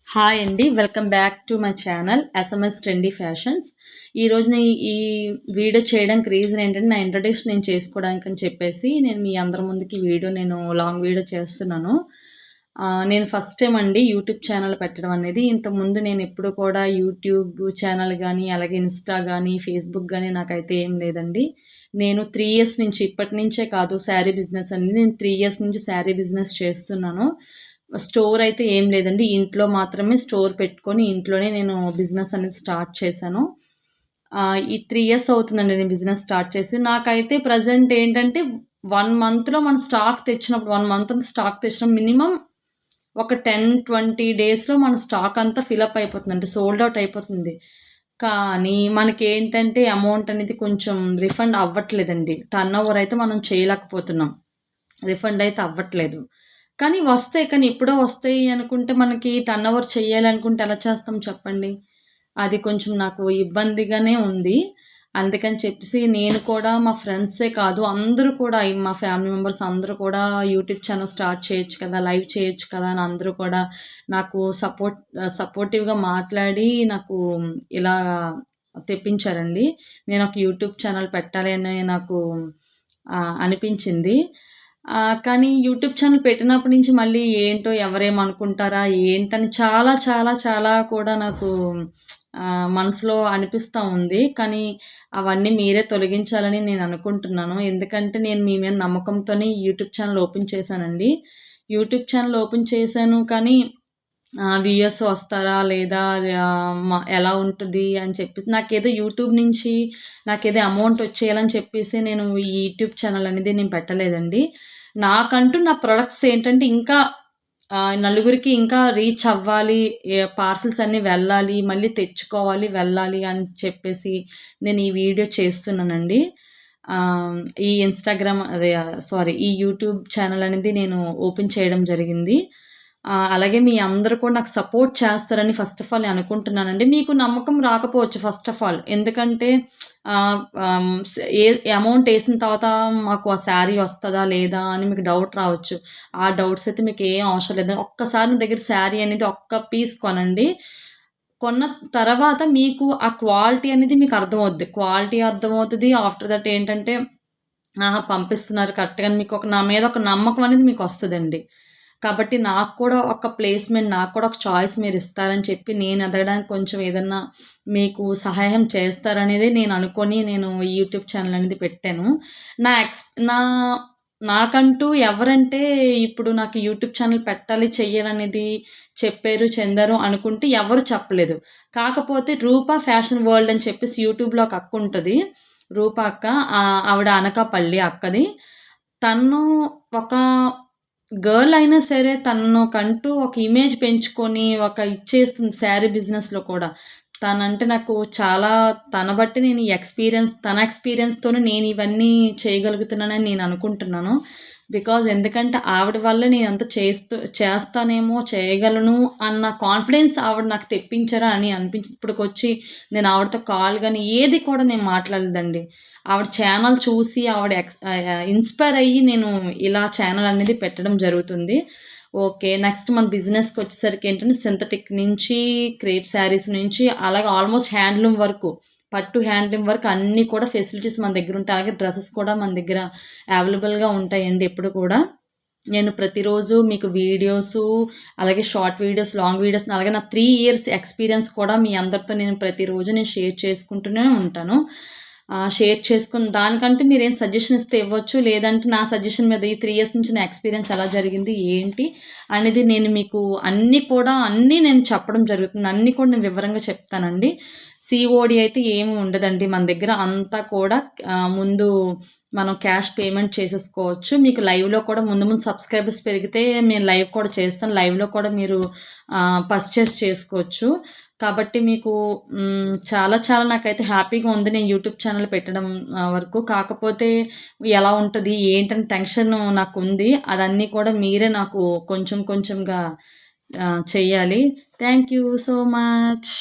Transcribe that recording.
Hi అండి. Welcome back to my channel SMS trendy fashions. ఈరోజు ఈ వీడియో చేయడానికి రీజన్ ఏంటంటే, నా ఇంట్రొడక్షన్ నేను చేసుకోవడానికని చెప్పేసి నేను మీ అందరి ముందుకి లాంగ్ వీడియో చేస్తున్నాను. నేను ఫస్ట్ టైం అండి యూట్యూబ్ ఛానల్ పెట్టడం అనేది. ఇంతకుముందు నేను ఎప్పుడు కూడా యూట్యూబ్ ఛానల్ కానీ, అలాగే ఇన్స్టా కానీ, ఫేస్బుక్ కానీ నాకైతే ఏం లేదండి. నేను 3 ఇయర్స్ నుంచి, ఇప్పటి నుంచే కాదు శారీ బిజినెస్ అనేది, నేను 3 ఇయర్స్ నుంచి శారీ బిజినెస్ చేస్తున్నాను. స్టోర్ అయితే ఏం లేదండి. ఇంట్లో మాత్రమే స్టోర్ పెట్టుకొని ఇంట్లోనే నేను బిజినెస్ అనేది స్టార్ట్ చేశాను. ఈ 3 ఇయర్స్ అవుతుందండి నేను బిజినెస్ స్టార్ట్ చేసి. నాకైతే ప్రెజెంట్ ఏంటంటే 1 మంత్‌లో మనం స్టాక్ తెచ్చినప్పుడు 1 మంత్ స్టాక్ తెచ్చినప్పుడు మినిమమ్ ఒక 10, 20 డేస్‌లో మన స్టాక్ అంతా ఫిలప్ అయిపోతుంది. అంటే సోల్డ్ అవుట్ అయిపోతుంది. కానీ మనకేంటంటే అమౌంట్ అనేది కొంచెం రిఫండ్ అవ్వట్లేదండి. టర్నోవర్ అయితే మనం చేయలేకపోతున్నాం. రిఫండ్ అయితే అవ్వట్లేదు. కానీ వస్తాయి. కానీ ఎప్పుడో వస్తాయి అనుకుంటే మనకి టర్నోవర్ చేయాలనుకుంటే ఎలా చేస్తాం చెప్పండి? అది కొంచెం నాకు ఇబ్బందిగానే ఉంది. అందుకని చెప్పేసి నేను కూడా మా ఫ్రెండ్సే కాదు అందరూ కూడా మా ఫ్యామిలీ మెంబర్స్ అందరూ కూడా యూట్యూబ్ ఛానల్ స్టార్ట్ చేయొచ్చు కదా! లైవ్ చేయొచ్చు కదా! అని అందరూ కూడా నాకు సపోర్టివ్‌గా మాట్లాడి నాకు ఇలా తెప్పించారండి. నేను ఒక యూట్యూబ్ ఛానల్ పెట్టాలి అని నాకు అనిపించింది. కానీ యూట్యూబ్ ఛానల్ పెట్టినప్పటి నుంచి మళ్ళీ ఏంటో ఎవరేమనుకుంటారా ఏంటని చాలా చాలా చాలా కూడా నాకు మనసులో అనిపిస్తా ఉంది. కానీ అవన్నీ మీరే తొలగించాలని నేను అనుకుంటున్నాను. ఎందుకంటే నేను మీ మీద నమ్మకంతోనే యూట్యూబ్ ఛానల్ ఓపెన్ చేశానండి. యూట్యూబ్ ఛానల్ ఓపెన్ చేశాను కానీ వ్యూయర్స్ వస్తారా? లేదా? ఎలా ఉంటది? అని చెప్పేసి నాకేదో యూట్యూబ్ నుంచి నాకేదో అమౌంట్ వచ్చేయాలని చెప్పేసి నేను ఈ యూట్యూబ్ ఛానల్ అనేది నేను పెట్టలేదండి. నాకంటూ నా ప్రొడక్ట్స్ ఏంటంటే ఇంకా నలుగురికి ఇంకా రీచ్ అవ్వాలి, పార్సెల్స్ అన్నీ వెళ్ళాలి, మళ్ళీ తెచ్చుకోవాలి, వెళ్ళాలి అని చెప్పేసి నేను ఈ వీడియో చేస్తున్నానండి. ఈ ఇన్‌స్టాగ్రామ్ ఈ యూట్యూబ్ ఛానల్ అనేది నేను ఓపెన్ చేయడం జరిగింది. అలాగే మీ అందరూ కూడా నాకు సపోర్ట్ చేస్తారని ఫస్ట్ ఆఫ్ ఆల్ నేను అనుకుంటున్నానండి. మీకు నమ్మకం రాకపోవచ్చు ఫస్ట్ ఆఫ్ ఆల్. ఎందుకంటే ఆహ్, ఆహ్, ఏ అమౌంట్ ఏసిన తర్వాత మాకు ఆ శారీ వస్తదా? లేదా? అని మీకు డౌట్ రావచ్చు. ఆ డౌట్స్ అయితే మీకేం అవసరం లేదు. ఒక్కసారి నా దగ్గర శారీ అనేది ఒక్క పీస్ కొనండి. కొన్న తర్వాత మీకు ఆ క్వాలిటీ అనేది మీకు అర్థమవుద్ది. క్వాలిటీ అర్థమవుతది. ఆఫ్టర్ దట్ ఏంటంటే ఆహా! పంపిస్తున్నారు కరెక్ట్‌గానే నా మీద ఒక నమ్మకం అనేది మీకొస్తదండి. కాబట్టి నాకు కూడా ఒక ప్లేస్‌మెంట్, నాకు కూడా ఒక చాయిస్ మీరిస్తారని చెప్పి నేను ఎదగడానికి కొంచెం ఏదన్నా మీకు సహాయం చేస్తారనేది నేను అనుకోని నేను ఈ యూట్యూబ్ ఛానల్ అనేది పెట్టాను. నా ఎక్స్ నా నాకంటూ ఎవరంటే ఇప్పుడు నాకు యూట్యూబ్ ఛానల్ పెట్టాలి, చెయ్యాలనేది చెప్పారు, చెందారు అనుకుంటే ఎవరు చెప్పలేదు. కాకపోతే రూపా ఫ్యాషన్ వరల్డ్ అని చెప్పేసి యూట్యూబ్‌లో ఒక అక్కుంటది. రూపా అక్క. ఆవిడ అనకాపల్లి అక్కది. తను ఒక గర్ల్ అయినా సరే తనకంటూ ఒక ఇమేజ్ పెంచుకొని ఇచ్చేస్తుంది శారీ బిజినెస్‌లో కూడా. తనంటే నాకు చాలా తన బట్టి నేను ఈ తన ఎక్స్‌పీరియన్స్‌తోనే నేను ఇవన్నీ చేయగలుగుతున్నానని నేను అనుకుంటున్నాను. ఎందుకంటే ఆవిడ వల్ల నేనంత చేస్తానేమో, చేయగలను అన్న కాన్ఫిడెన్స్ ఆవిడ నాకు తెప్పించారా అని అనిపించింది. ఇప్పటికొచ్చి నేను ఆవిడతో కాల్ గాని ఏది కూడా నేను మాట్లాడలేదండి. ఆవిడ ఛానల్ చూసి ఆవిడ ఇన్‌స్పైర్ అయ్యి నేను ఇలా ఛానల్ అనేది పెట్టడం జరుగుతుంది. ఓకే. నెక్స్ట్ మన బిజినెస్‌కొచ్చేసరికి ఏంటంటే సింథటిక్ నుంచి, క్రేప్ శారీస్ నుంచి అలాగే ఆల్మోస్ట్ హ్యాండ్లూమ్ వరకు, పట్టు హ్యాండ్లూమ్ వరకు అన్నీ కూడా ఫెసిలిటీస్ మన దగ్గరుంటాయి. అలాగే డ్రెసెస్ కూడా మన దగ్గర అవైలబుల్‌గా ఉంటాయండి ఎప్పుడు కూడా. నేను ప్రతిరోజు మీకు వీడియోసు, అలాగే షార్ట్ వీడియోస్, లాంగ్ వీడియోస్ అలాగే నా 3 ఇయర్స్ ఎక్స్‌పీరియన్స్ కూడా మీ అందరితో నేను ప్రతిరోజు షేర్ చేసుకుంటూనే ఉంటాను. షేర్ చేసుకుని దానికంటే మీరేం సజెషన్ ఇస్తే ఇవ్వచ్చు. లేదంటే నా సజెషన్ మీద ఈ 3 ఇయర్స్ నుంచి నా ఎక్స్‌పీరియన్స్ ఎలా జరిగింది, ఏంటి అనేది నేను మీకు అన్నీ నేను చెప్పడం జరుగుతుంది. అన్నీ కూడా నేను వివరంగా చెప్తానండి. సీఓడీ అయితే ఏమి ఉండదండి మన దగ్గర. అంతా కూడా ముందు మనం క్యాష్ పేమెంట్ చేసేసుకోవచ్చు. మీకు లైవ్‌లో కూడా ముందు సబ్స్క్రైబర్స్ పెరిగితే నేను లైవ్ కూడా చేస్తాను. లైవ్‌లో కూడా మీరు పర్చేస్ చేసుకోవచ్చు. కాబట్టి మీకు చాలా చాలా నాకైతే హ్యాపీగా ఉంది నేను యూట్యూబ్ ఛానల్ పెట్టడం వరకు. కాకపోతే ఎలా ఉంటది, ఏంటని టెన్షన్ నాకుంది. అదన్నీ కూడా మీరే నాకు కొంచెం కొంచెంగా చెయ్యాలి. Thank you so much.